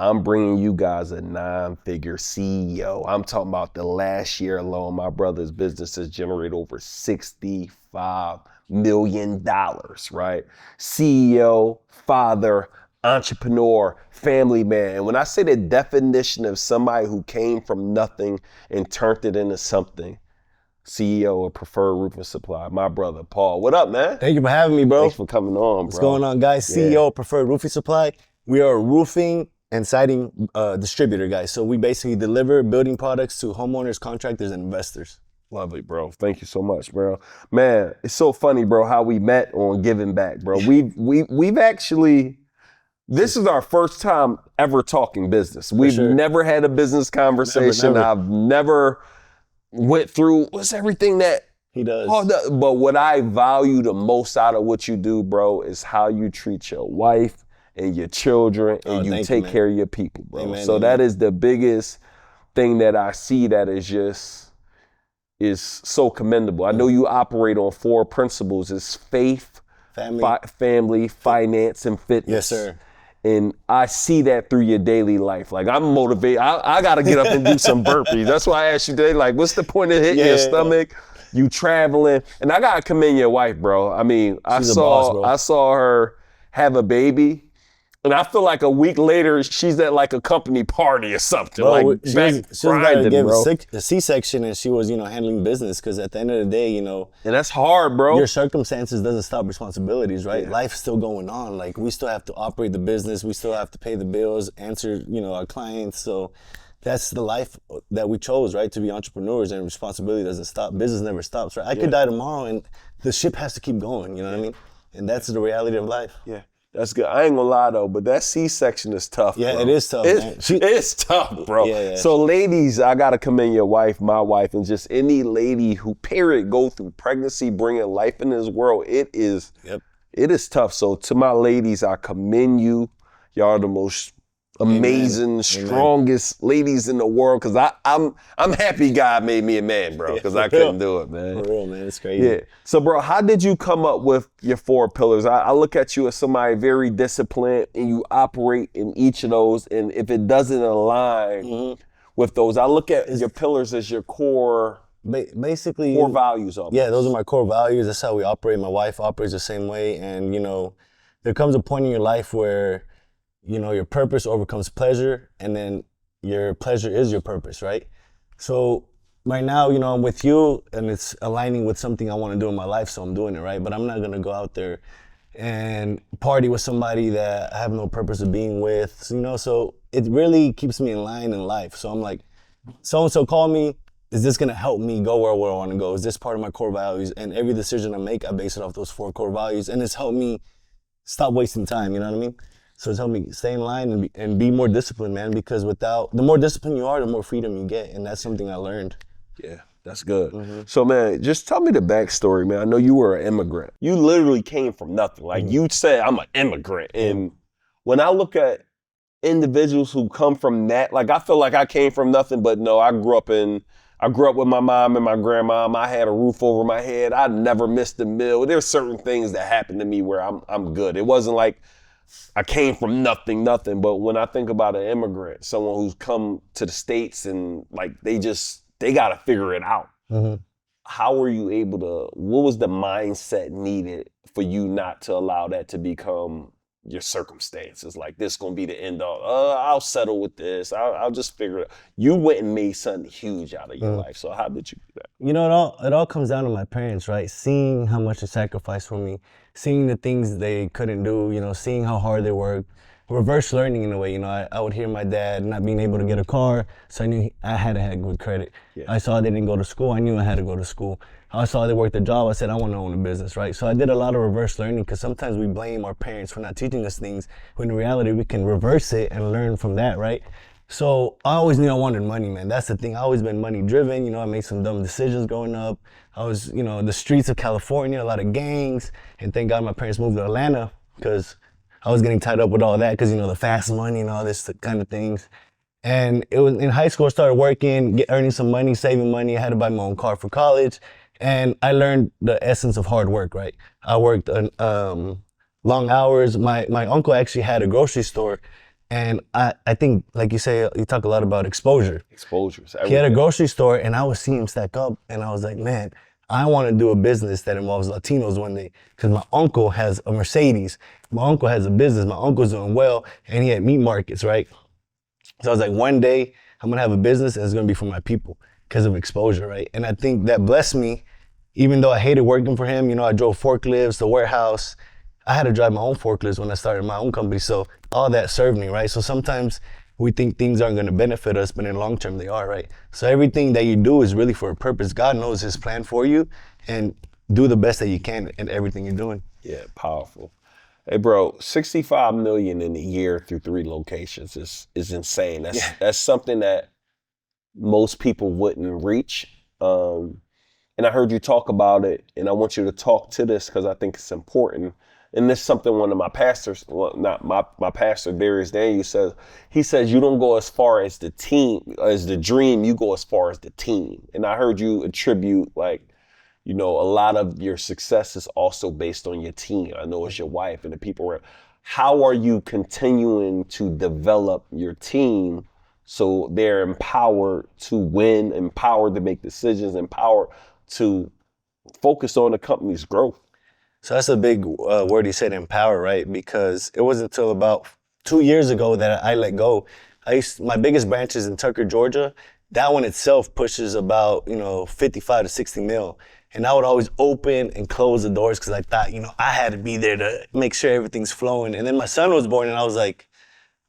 I'm bringing you guys a 9-figure CEO. I'm talking about the last year alone, my brother's business has generated over $65 million, right? CEO, father, entrepreneur, family man. And when I say the definition of somebody who came from nothing and turned it into something, CEO of Preferred Roofing Supply, my brother, Paul. What up, man? Thank you for having me, bro. Thanks for coming on, What's bro. going on, guys? CEO of Preferred Roofing Supply. We are a roofing and siding distributor, guys. So we basically deliver building products to homeowners, contractors, and investors. Lovely, bro. Thank you so much, bro. Man, it's so funny, bro, how we met on Giving Back, bro. We've actually, this is our first time ever talking business. We've never had a business conversation. Never. I've never went through what's everything that he does. But what I value the most out of what you do, bro, is how you treat your wife and your children and you take care of your people, bro. Amen, so amen. that is the biggest thing that I see that is so commendable. I know you operate on 4 principles. It's faith, family, finance, and fitness. Yes, sir. And I see that through your daily life. Like, I'm motivated. I got to get up and do some burpees. That's why I asked you today, like, what's the point of hitting your stomach? You traveling. And I got to commend your wife, bro. I mean, I saw her have a baby. And I feel like a week later, she's at like a company party or something. Bro, like she was grinding, gave bro. a C-section, and she was, handling business. Because at the end of the day, and that's hard, bro. Your circumstances doesn't stop responsibilities, right? Yeah. Life's still going on. Like, we still have to operate the business. We still have to pay the bills, answer, our clients. So that's the life that we chose, right? To be entrepreneurs, and responsibility doesn't stop. Business never stops, right? I could die tomorrow, and the ship has to keep going. You know what I mean? And that's the reality of life. Yeah. That's good. I ain't gonna lie though, but that C-section is tough, Yeah, bro. it is tough, man. It's tough, bro. Yeah. So ladies, I gotta commend your wife, my wife, and just any lady who, period, go through pregnancy, bringing life in this world. It is tough. So to my ladies, I commend you. Y'all are the most amazing, strongest ladies in the world. Cause I'm happy God made me a man, bro. Cause I couldn't do it, man. For real, man. It's crazy. Yeah. So, bro, how did you come up with your 4 pillars? I look at you as somebody very disciplined, and you operate in each of those. And if it doesn't align with those, I look at your pillars as your core. Basically, core values of those are my core values. That's how we operate. My wife operates the same way. And, there comes a point in your life where your purpose overcomes pleasure, and then your pleasure is your purpose, right? So right now, I'm with you, and it's aligning with something I want to do in my life, so I'm doing it, right? But I'm not gonna go out there and party with somebody that I have no purpose of being with, so it really keeps me in line in life. So I'm like, so-and-so call me, is this gonna help me go where I wanna go? Is this part of my core values? And every decision I make, I base it off those 4 core values, and it's helped me stop wasting time, you know what I mean? So it's helped me stay in line and be more disciplined, man, because the more disciplined you are, the more freedom you get. And that's something I learned. Yeah, that's good. So, man, just tell me the backstory, man. I know you were an immigrant. You literally came from nothing. Like you said, I'm an immigrant. And when I look at individuals who come from that, like I feel like I came from nothing, but no, I grew up with my mom and my grandmom. I had a roof over my head. I never missed a meal. There's certain things that happened to me where I'm good. It wasn't like I came from nothing. But when I think about an immigrant, someone who's come to the States and like they got to figure it out. How were you able to, what was the mindset needed for you not to allow that to become your circumstances? Like, this going to be the end of, I'll settle with this. I'll just figure it out. You went and made something huge out of your life. So how did you do that? It all comes down to my parents, right? Seeing how much they sacrificed for me, seeing the things they couldn't do, seeing how hard they worked, reverse learning in a way. I would hear my dad not being able to get a car, so I knew I had to have good credit. I saw they didn't go to school, I knew I had to go to school. I saw they worked a job, I said I want to own a business, right? So I did a lot of reverse learning, because sometimes we blame our parents for not teaching us things, when in reality we can reverse it and learn from that, right? So I always knew I wanted money, man. That's the thing. I always been money driven. I made some dumb decisions growing up. I was, the streets of California, a lot of gangs, and thank God my parents moved to Atlanta, because I was getting tied up with all that, because the fast money and all this kind of things. And it was in high school, I started working, earning some money, saving money. I had to buy my own car for college, and I learned the essence of hard work, right? I worked long hours. My uncle actually had a grocery store, And I think, like you say, you talk a lot about exposure. Exposures. He had a Everything. grocery store, and I was seeing him stack up, and I was like, man, I want to do a business that involves Latinos one day, because my uncle has a Mercedes. My uncle has a business. My uncle's doing well, and he had meat markets, right? So I was like, one day I'm gonna have a business, and it's gonna be for my people because of exposure, right? And I think that blessed me, even though I hated working for him. You know, I drove forklifts, the warehouse. I had to drive my own forklifts when I started my own company. So all that served me, right? So sometimes we think things aren't gonna benefit us, but in the long term they are, right? So everything that you do is really for a purpose. God knows his plan for you, and do the best that you can in everything you're doing. Yeah, powerful. Hey, bro, 65 million in a year through 3 locations is insane. That's something that most people wouldn't reach. And I heard you talk about it, and I want you to talk to this because I think it's important. And this is something one of my pastors, well, not my pastor, Darius Daniel, says. He says, you don't go as far as the team, as the dream, you go as far as the team. And I heard you attribute, like, you know, a lot of your success is also based on your team. I know it's your wife and the people around. How are you continuing to develop your team so they're empowered to win, empowered to make decisions, empowered to focus on the company's growth? So that's a big word he said, empower, right? Because it wasn't until about 2 years ago that I let go. My biggest branch is in Tucker, Georgia. That one itself pushes about, 55 to 60 mil. And I would always open and close the doors because I thought, I had to be there to make sure everything's flowing. And then my son was born, and I was like,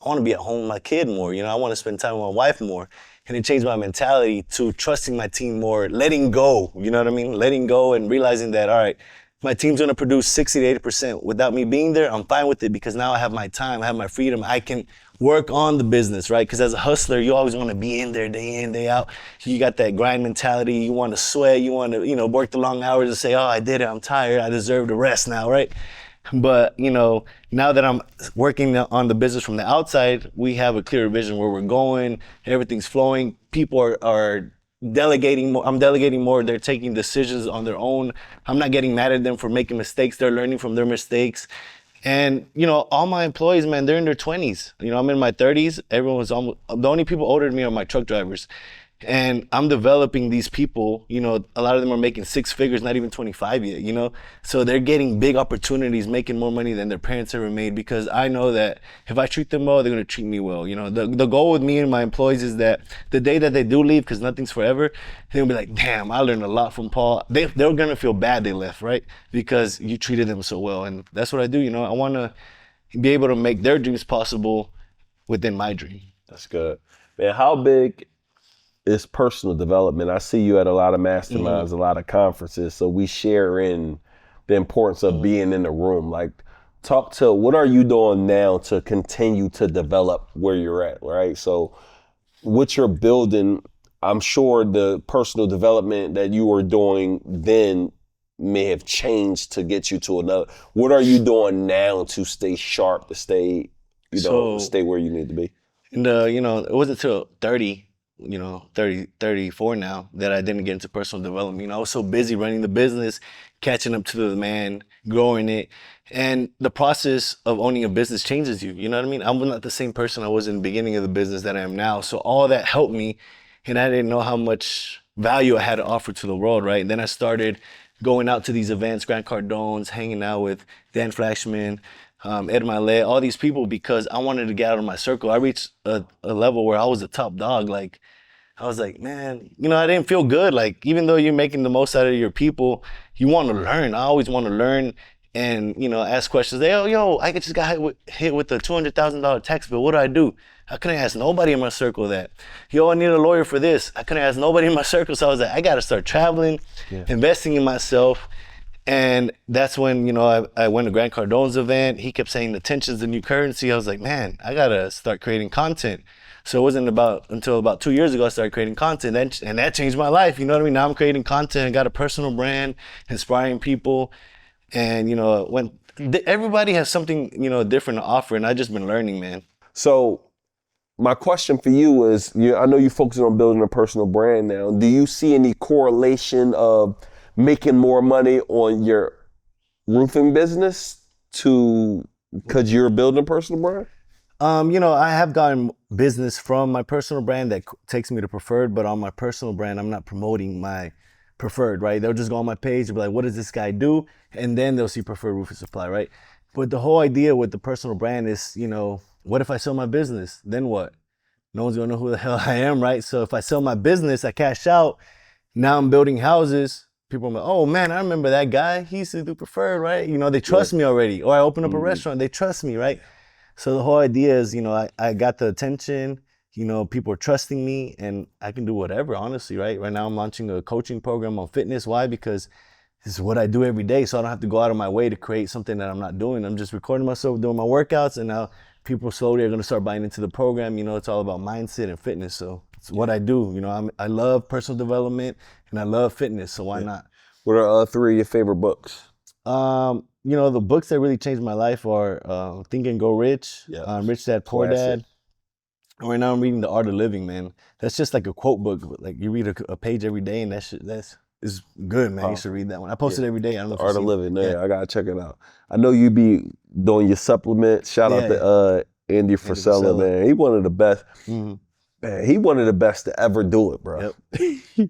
I want to be at home with my kid more. I want to spend time with my wife more. And it changed my mentality to trusting my team more, letting go, you know what I mean? Letting go and realizing that, all right, my team's gonna produce 60 to 80%. Without me being there, I'm fine with it because now I have my time, I have my freedom. I can work on the business, right? Because as a hustler, you always wanna be in there day in, day out. You got that grind mentality. You wanna sweat, you wanna, work the long hours and say, oh, I did it, I'm tired, I deserve the rest now, right? But, now that I'm working on the business from the outside, we have a clear vision where we're going, everything's flowing. People are delegating more. I'm delegating more. They're taking decisions on their own. I'm not getting mad at them for making mistakes. They're learning from their mistakes. And, all my employees, man, they're in their 20s. I'm in my 30s. Everyone's the only people older than me are my truck drivers. And I'm developing these people, a lot of them are making 6 figures, not even 25 yet, So they're getting big opportunities, making more money than their parents ever made, because I know that if I treat them well, they're going to treat me well. The goal with me and my employees is that the day that they do leave, because nothing's forever, they'll be like, damn, I learned a lot from Paul. They're going to feel bad they left, right? Because you treated them so well. And that's what I do. I want to be able to make their dreams possible within my dream. That's good. Man, how big is personal development? I see you at a lot of masterminds, a lot of conferences. So we share in the importance of being in the room. Like, talk to, what are you doing now to continue to develop where you're at, right? So what you're building, I'm sure the personal development that you were doing then may have changed to get you to another. What are you doing now to stay sharp, to stay, stay where you need to be? And, it wasn't until 34 now that I didn't get into personal development. I was so busy running the business, catching up to the man, growing it. And the process of owning a business changes you. You know what I mean? I'm not the same person I was in the beginning of the business that I am now. So all that helped me, and I didn't know how much value I had to offer to the world, right? And then I started going out to these events, Grant Cardone's, hanging out with Dan Flashman, Ed Milet, all these people, because I wanted to get out of my circle. I reached a level where I was the top dog. Like, I was like, man, I didn't feel good. Like, even though you're making the most out of your people, you want to learn. I always want to learn and, ask questions. I just got hit with a $200,000 tax bill. What do I do? I couldn't ask nobody in my circle that. I need a lawyer for this. I couldn't ask nobody in my circle. So I was like, I got to start traveling, investing in myself. And that's when, I went to Grant Cardone's event. He kept saying the tension's the new currency. I was like, man, I got to start creating content. So it wasn't until about 2 years ago I started creating content, and that changed my life. You know what I mean? Now I'm creating content, I got a personal brand, inspiring people. And, when everybody has something, different to offer, and I've just been learning, man. So my question for you is, I know you're focusing on building a personal brand now. Do you see any correlation of making more money on your roofing business because you're building a personal brand? I have gotten business from my personal brand that takes me to preferred, but on my personal brand, I'm not promoting my preferred, right? They'll just go on my page and be like, what does this guy do? And then they'll see preferred roofing supply, right? But the whole idea with the personal brand is, what if I sell my business? Then what? No one's gonna know who the hell I am, right? So if I sell my business, I cash out. Now I'm building houses. People are like, oh man, I remember that guy. He used to do preferred, right? They trust me already. Or I open up a restaurant, they trust me, right? So the whole idea is, I got the attention, people are trusting me and I can do whatever, honestly, right? Right now I'm launching a coaching program on fitness. Why? Because this is what I do every day. So I don't have to go out of my way to create something that I'm not doing. I'm just recording myself doing my workouts, and now people slowly are going to start buying into the program. It's all about mindset and fitness. So it's what I do. I love personal development and I love fitness. So why not? What are 3 of your favorite books? The books that really changed my life are Think and Go Rich, Rich Dad, Poor Dad. Right now I'm reading The Art of Living, man. That's just like a quote book. Like you read a page every day, and that's is good, man. You should read that one. I post it every day. I don't know if Art of Living. I gotta check it out. I know you be doing your supplements. Shout out to Andy Frisella, man. He one of the best. Mm-hmm. Man, he one of the best to ever do it, bro. Yep.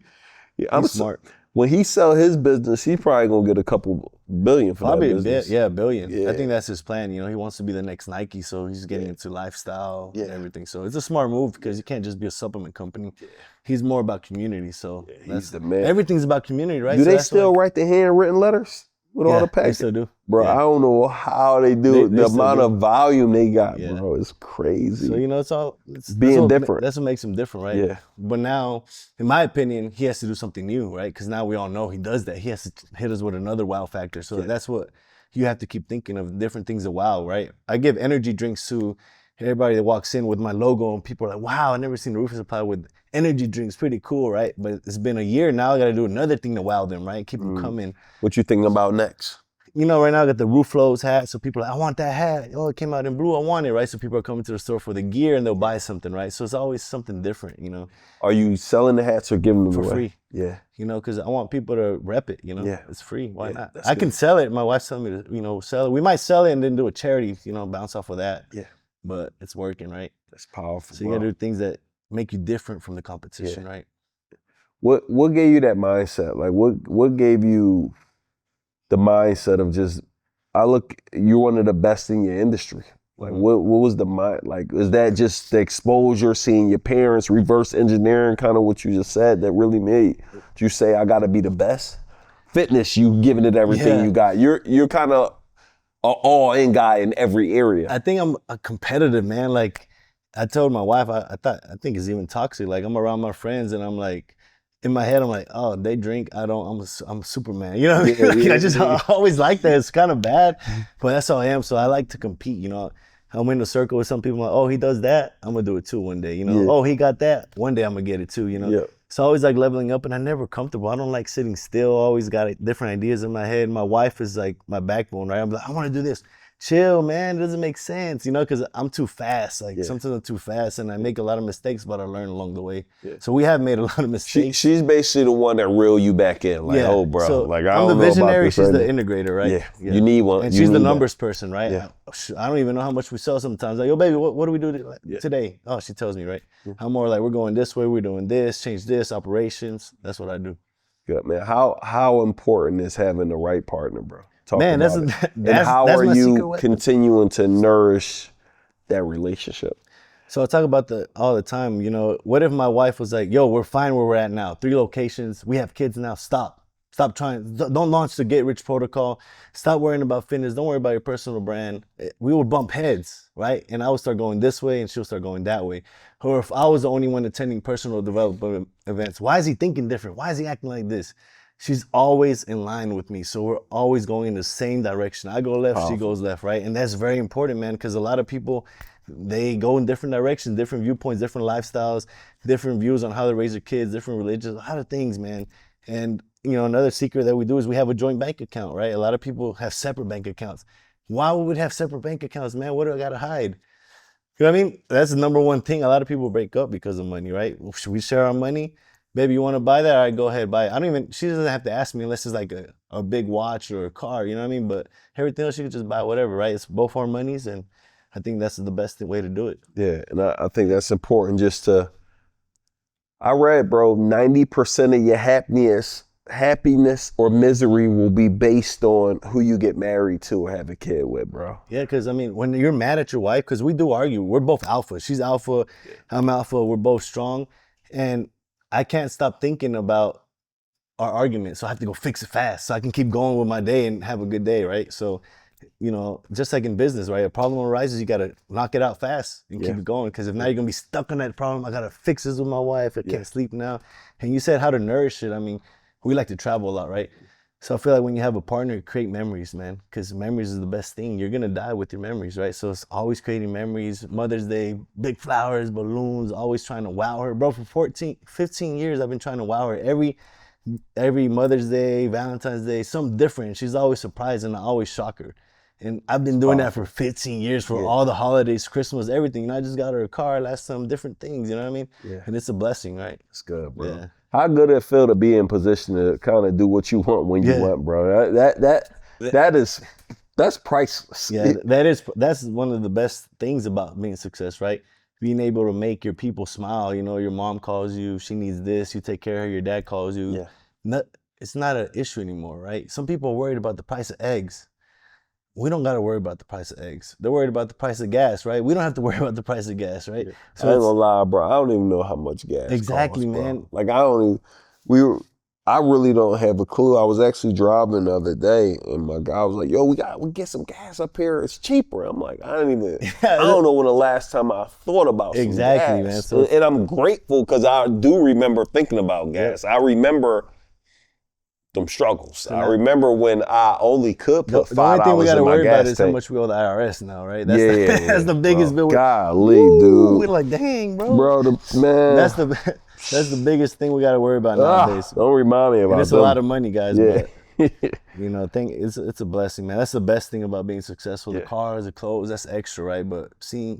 I'm smart. When he sell his business, he probably gonna get a couple billion for that business. A billion. Yeah. I think that's his plan. He wants to be the next Nike, so he's getting into lifestyle and everything. So it's a smart move because you can't just be a supplement company. Yeah. He's more about community. So he's the man. Everything's about community, right? Do they still write the handwritten letters with all the packages? They still do. Bro, I don't know how they do it. The amount of volume they got, bro, it's crazy. So, it's being different. That's what makes him different, right? Yeah. But now, in my opinion, he has to do something new, right? Because now we all know he does that. He has to hit us with another wow factor. So that's what you have to keep thinking of, different things of wow, right? I give energy drinks to everybody that walks in with my logo, and people are like, wow, I've never seen a roofing supply with energy drinks. Pretty cool, right? But it's been a year now. I got to do another thing to wow them, right? Keep them coming. What you thinking about next? Right now I got the Roof Flows hat. So people are like, I want that hat. Oh, it came out in blue. I want it, right? So people are coming to the store for the gear and they'll buy something, right? So it's always something different, Are you selling the hats or giving them for away? Free? Yeah. Because I want people to rep it, Yeah. It's free. Why not? I can sell it. My wife's telling me to, sell it. We might sell it and then do a charity, bounce off of that. Yeah. But it's working, right? That's powerful. So you got to do things that make you different from the competition, right? What gave you that mindset? Like what gave you the mindset of just, you're one of the best in your industry. Like what was the mind, like, is that just the exposure, seeing your parents, reverse engineering, kind of what you just said, that really made you say, I gotta be the best? Fitness, you giving it everything you got. You're kind of an all-in guy in every area. I think I'm a competitive man. Like I told my wife, I think it's even toxic. Like I'm around my friends and I'm like, in my head, I'm like, oh, they drink. I'm Superman. You know what I mean? I always like that. It's kind of bad, but that's how I am. So I like to compete. I'm in a circle with some people. Like, oh, he does that. I'm gonna do it too one day. Oh, he got that. One day I'm gonna get it too. So I always like leveling up, and I'm never comfortable. I don't like sitting still. I always got different ideas in my head. My wife is like my backbone, right? I'm like, I want to do this. Chill, man. It doesn't make sense, because I'm too fast. Sometimes I'm too fast and I make a lot of mistakes, but I learn along the way. Yeah. So we have made a lot of mistakes. She's basically the one that reel you back in. Like, oh, bro. So like, I'm the visionary. She's the integrator, right? Yeah. You need one. And she's the numbers person, right? Yeah. I don't even know how much we sell sometimes. Like, yo, baby, what do we do today? Oh, she tells me, right? I'm more like, we're going this way, we're doing this, change this, operations. That's what I do. Good, man. How important is having the right partner, bro? Man, that's how are you continuing to nourish that relationship? So I talk about all the time. What if my wife was like, "Yo, we're fine where we're at now. 3 locations. We have kids now. Stop trying. Don't launch the Get Rich protocol. Stop worrying about fitness. Don't worry about your personal brand." We would bump heads, right? And I would start going this way, and she'll start going that way. Or if I was the only one attending personal development events, why is he thinking different? Why is he acting like this? She's always in line with me. So we're always going in the same direction. I go left, she goes left, right? And that's very important, man, because a lot of people, they go in different directions, different viewpoints, different lifestyles, different views on how to raise their kids, different religions, a lot of things, man. And, another secret that we do is we have a joint bank account, right? A lot of people have separate bank accounts. Why would we have separate bank accounts, man? What do I got to hide? You know what I mean? That's the number one thing. A lot of people break up because of money, right? Should we share our money? Baby, you want to buy that? All right, go ahead, buy it. She doesn't have to ask me unless it's like a big watch or a car, you know what I mean? But everything else, she could just buy whatever, right? It's both our monies, and I think that's the best way to do it. Yeah, and I think that's important just to, I read, bro, 90% of your happiness or misery will be based on who you get married to or have a kid with, bro. Yeah, because I mean, when you're mad at your wife, because we do argue, we're both alpha. She's alpha, I'm alpha, we're both strong. And I can't stop thinking about our argument. So I have to go fix it fast so I can keep going with my day and have a good day, right? So, you know, just like in business, right? A problem arises, you got to knock it out fast and keep it going. Because if not, you're going to be stuck on that problem. I got to fix this with my wife. I can't sleep now. And you said how to nourish it. I mean, we like to travel a lot, right? So I feel like when you have a partner, create memories, man. Because memories is the best thing. You're going to die with your memories, right? So it's always creating memories. Mother's Day, big flowers, balloons, always trying to wow her. Bro, for 15 years, I've been trying to wow her. Every Mother's Day, Valentine's Day, something different. She's always surprised and I always shock her. And I've been doing that for 15 years for all the holidays, Christmas, everything. And I just got her a car, last time, different things, you know what I mean? Yeah. And it's a blessing, right? It's good, bro. Yeah. How good it feel to be in position to kind of do what you want when you want, bro? That's priceless. Yeah, that's one of the best things about being success, right? Being able to make your people smile. You know, your mom calls you, she needs this, you take care of her, your dad calls you. Yeah. It's not an issue anymore, right? Some people are worried about the price of eggs. We don't got to worry about the price of eggs. They're worried about the price of gas, right? We don't have to worry about the price of gas, right? Yeah. So I ain't gonna lie, bro. I don't even know how much gas exactly, costs, man. Bro. Like I really don't have a clue. I was actually driving the other day, and my guy was like, "Yo, we get some gas up here. It's cheaper." I'm like, I don't know when the last time I thought about some gas. Man. So and I'm grateful because I do remember thinking about gas. I remember them struggles. I remember when I only could put $5 in my gas tank. The only thing we got to worry about is how much we owe the IRS now, right? That's the biggest bill. Golly, dude. We're like, dang, bro. Bro, man. That's the biggest thing we got to worry about nowadays. Don't remind me about it. It's a lot of money, guys. Yeah. But, you know, it's a blessing, man. That's the best thing about being successful. The cars, the clothes, that's extra, right? But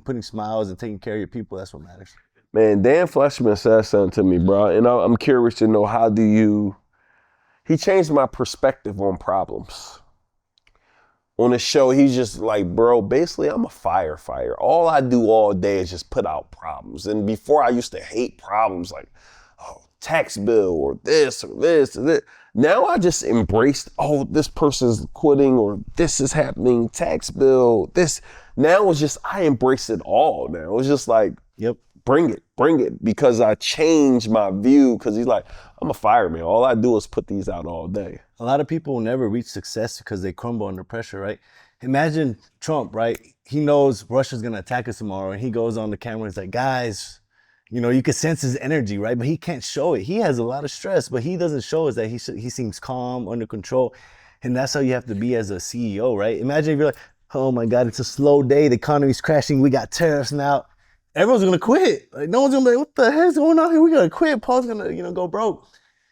putting smiles and taking care of your people, that's what matters. Man, Dan Fleshman said something to me, bro. And I'm curious to know, he changed my perspective on problems. On the show, he's just like, bro, basically I'm a firefighter. All I do all day is just put out problems. And before I used to hate problems like, oh, tax bill or this or this or this. Now I just embraced, oh, this person's quitting or this is happening, tax bill, this. Now it's just, I embrace it all now. It's just like, bring it. Because I changed my view because he's like, I'm a fireman. All I do is put these out all day. A lot of people will never reach success because they crumble under pressure, right? Imagine Trump, right? He knows Russia's going to attack us tomorrow and he goes on the camera and he's like, guys, you know, you can sense his energy, right? But he can't show it. He has a lot of stress, but he doesn't show us that he seems calm, under control. And that's how you have to be as a CEO, right? Imagine if you're like, oh my God, it's a slow day. The economy's crashing. We got tariffs now. Everyone's gonna quit. Like no one's gonna be like, what the hell's going on here? We gotta quit. Paul's gonna, go broke.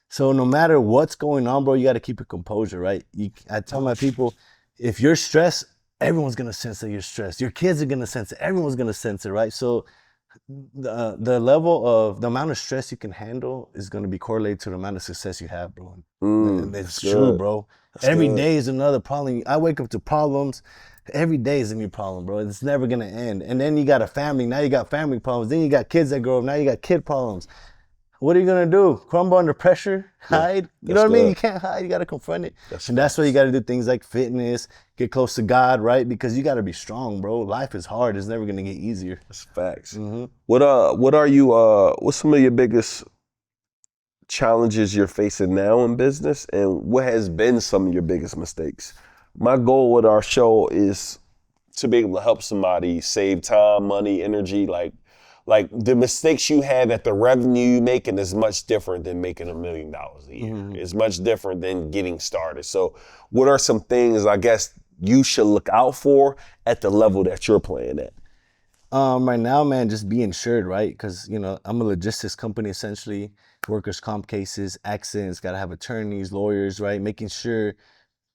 So no matter what's going on, bro, you gotta keep your composure, right? I tell my people, if you're stressed, everyone's gonna sense that you're stressed. Your kids are gonna sense it. Everyone's gonna sense it, right? So the level of the amount of stress you can handle is gonna be correlated to the amount of success you have, bro. And it's true, bro. Every day is another problem. I wake up to problems. Every day is a new problem, bro. It's never gonna end. And then you got a family. Now you got family problems. Then you got kids that grow up. Now you got kid problems. What are you gonna do? Crumble under pressure? Hide? You know what I mean? You can't hide. You gotta confront it. That's why you gotta do things like fitness, get close to God, right? Because you gotta be strong, bro. Life is hard. It's never gonna get easier. That's facts. What's some of your biggest challenges you're facing now in business, and what has been some of your biggest mistakes? My goal with our show is to be able to help somebody save time, money, energy. Like the mistakes you have at the revenue you making is much different than making $1 million a year. It's much different than getting started. So what are some things I guess you should look out for at the level that you're playing at? Right now, man, just be insured, right? Because, I'm a logistics company, essentially. Workers' comp cases, accidents, got to have attorneys, lawyers, right? Making sure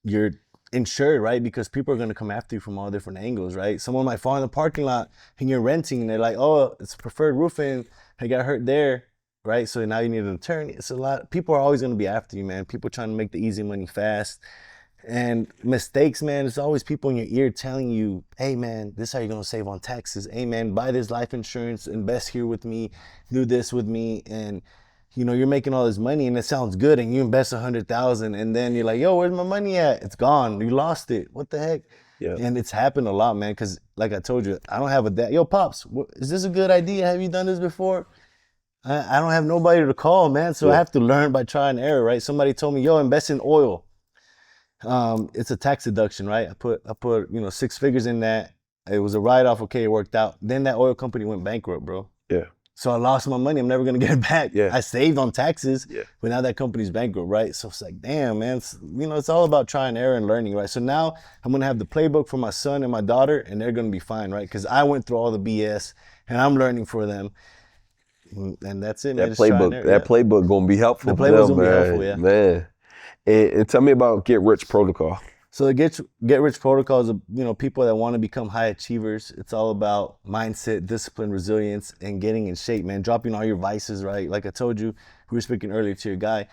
you're insured, right? Because people are going to come after you from all different angles, right? Someone might fall in the parking lot and you're renting and they're like, oh, it's preferred roofing. I got hurt there, right? So now you need an attorney. It's a lot. People are always going to be after you, man. People trying to make the easy money fast. And mistakes, man, there's always people in your ear telling you, hey, man, this is how you're going to save on taxes. Hey, man, buy this life insurance, invest here with me, do this with me. And, you know, you're making all this money and it sounds good and you invest 100,000 and then you're like, yo, where's my money at? It's gone. You lost it. What the heck? Yeah. And it's happened a lot, man, because like I told you, I don't have a dad. Yo, Pops, is this a good idea? Have you done this before? I don't have nobody to call, man. So I have to learn by trial and error, right? Somebody told me, yo, invest in oil. It's a tax deduction, right? I put 6 figures in that. It was a write-off. Okay, it worked out. Then that oil company went bankrupt, bro. Yeah. So I lost my money. I'm never gonna get it back. Yeah. I saved on taxes, Yeah. but now that company's bankrupt, right? So it's like, damn, man. It's all about trying and error and learning, right? So now I'm gonna have the playbook for my son and my daughter, and they're gonna be fine, right? Because I went through all the BS, and I'm learning for them. And that's it, man. That playbook gonna be helpful. The playbook's gonna man. be helpful, yeah. Man. And tell me about Get Rich Protocol. So the Get Rich Protocol is, people that want to become high achievers. It's all about mindset, discipline, resilience, and getting in shape, man. Dropping all your vices, right? Like I told you, we were speaking earlier to your guy.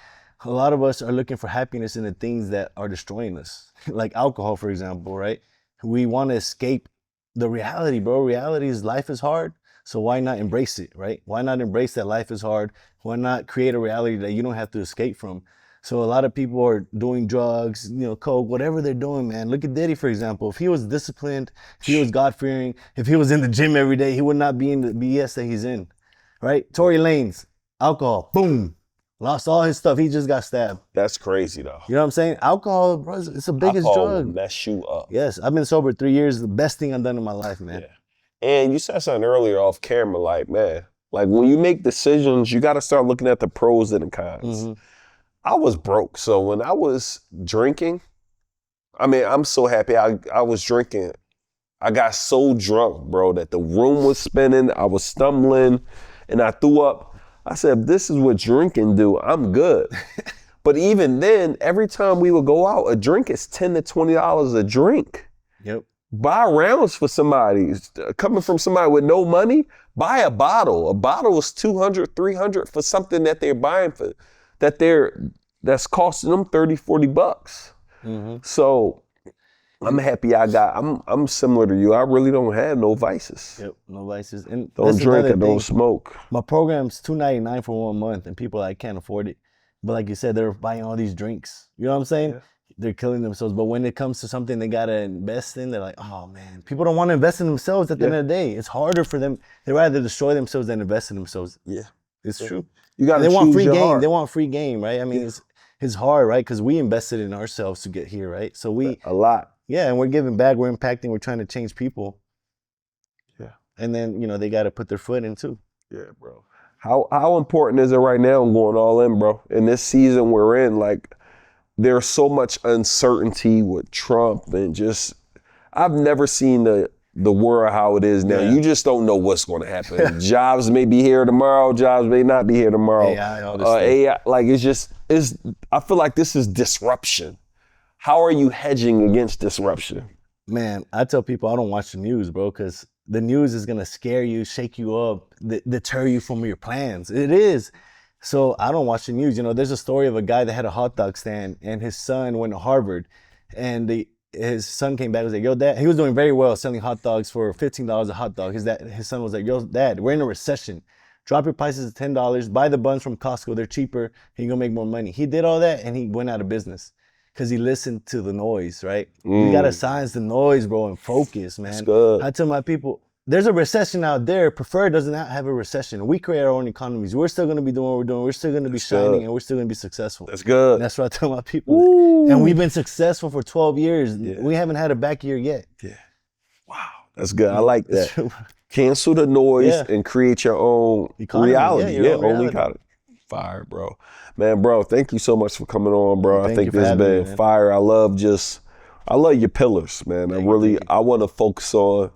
A lot of us are looking for happiness in the things that are destroying us, like alcohol, for example, right? We want to escape the reality, bro. Reality is life is hard. So why not embrace it, right? Why not embrace that life is hard? Why not create a reality that you don't have to escape from? So a lot of people are doing drugs, coke, whatever they're doing, man. Look at Diddy, for example. If he was disciplined, if he was God-fearing, if he was in the gym every day, he would not be in the BS that he's in, right? Tory Lanez, alcohol, boom, lost all his stuff. He just got stabbed. That's crazy, though. You know what I'm saying? Alcohol, bro, it's the biggest Alcohol drug. will mess you up. Yes, I've been sober 3 years. The best thing I've done in my life, man. Yeah. And you said something earlier off camera, like, man, like when you make decisions, you got to start looking at the pros and the cons. Mm-hmm. I was broke. So when I was drinking, I mean, I'm so happy I was drinking. I got so drunk, bro, that the room was spinning. I was stumbling and I threw up. I said, if this is what drinking do, I'm good. But even then, every time we would go out, a drink is $10 to $20 a drink. Yep. Buy rounds for somebody. Coming from somebody with no money, buy a bottle. A bottle is $200, $300 for something that they're buying for, that's costing them $30, $40. Mm-hmm. So I'm happy I'm similar to you. I really don't have no vices. Yep, no vices. And don't drink or don't smoke. My program's $299 for 1 month, and people like can't afford it. But like you said, they're buying all these drinks. You know what I'm saying? Yeah. They're killing themselves. But when it comes to something they gotta invest in, they're like, oh man, people don't want to invest in themselves at the end of the day. It's harder for them. They rather destroy themselves than invest in themselves. Yeah. It's true. You gotta choose want free your game. heart. They want free game, right? I mean, it's hard, right? Because we invested in ourselves to get here, right? So a lot. Yeah, and we're giving back, we're impacting, we're trying to change people. Yeah. And then, they got to put their foot in too. Yeah, bro. How important is it right now going all in, bro? In this season we're in, like, there's so much uncertainty with Trump and just, I've never seen the world how it is now. Yeah. You just don't know what's going to happen. Jobs may be here tomorrow, jobs may not be here tomorrow. AI, all this AI, like I feel like this is disruption. How are you hedging against disruption? Man, I tell people I don't watch the news, bro, because the news is going to scare you, shake you up, deter you from your plans. It is. So I don't watch the news. There's a story of a guy that had a hot dog stand and his son went to Harvard and his son came back and was like, yo, Dad, he was doing very well selling hot dogs for $15 a hot dog. His son was like, yo, Dad, we're in a recession. Drop your prices to $10. Buy the buns from Costco. They're cheaper. And you're going to make more money. He did all that and he went out of business because he listened to the noise, right? You got to silence the noise, bro, and focus, man. That's good. I tell my people, there's a recession out there. Preferred doesn't have a recession. We create our own economies. We're still going to be doing what we're doing. We're still going to be shining and we're still going to be successful. That's good. And that's what I tell my people. Ooh. And we've been successful for 12 years. Yeah. We haven't had a back year yet. Yeah. Wow. That's good. I like that. Cancel the noise and create your own reality. Yeah, only got it. Fire, bro. Man, bro, thank you so much for coming on, bro. I think this has been fire. I love your pillars, man. I want to focus on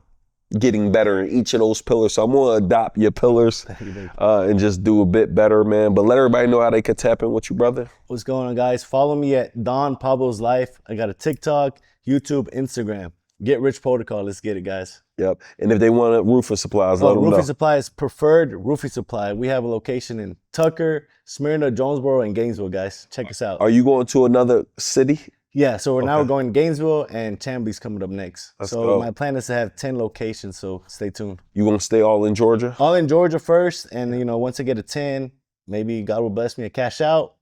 getting better in each of those pillars. So I'm going to adopt your pillars and just do a bit better, man. But let everybody know how they can tap in with you, brother. What's going on, guys? Follow me at Don Pablo's Life. I got a TikTok, YouTube, Instagram. Get Rich Protocol. Let's get it, guys. Yep. And if they want roofing supplies, let them know. Roofing supplies, preferred roofing supply. We have a location in Tucker, Smyrna, Jonesboro, and Gainesville, guys. Check us out. Are you going to another city? Yeah, so now we're Okay. going to Gainesville, and Chambly's coming up next. Let's So go. my plan is to have 10 locations, so stay tuned. You gonna stay all in Georgia? All in Georgia first, and you know, once I get to 10, maybe God will bless me to cash out,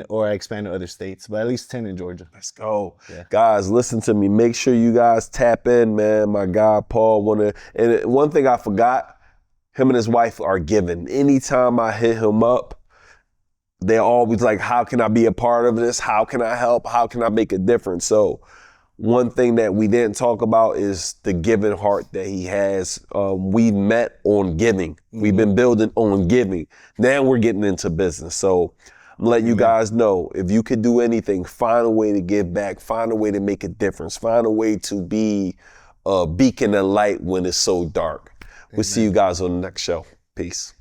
or I expand to other states, but at least 10 in Georgia. Let's go. Yeah. Guys, listen to me. Make sure you guys tap in, man. My guy, Paul, and one thing I forgot, him and his wife are giving. Anytime I hit him up, they're always like, how can I be a part of this? How can I help? How can I make a difference? So one thing that we didn't talk about is the giving heart that he has. We met on giving. Mm-hmm. We've been building on giving. Now we're getting into business. So I'm letting you guys know, if you could do anything, find a way to give back, find a way to make a difference, find a way to be a beacon of light when it's so dark. We'll see you guys on the next show. Peace.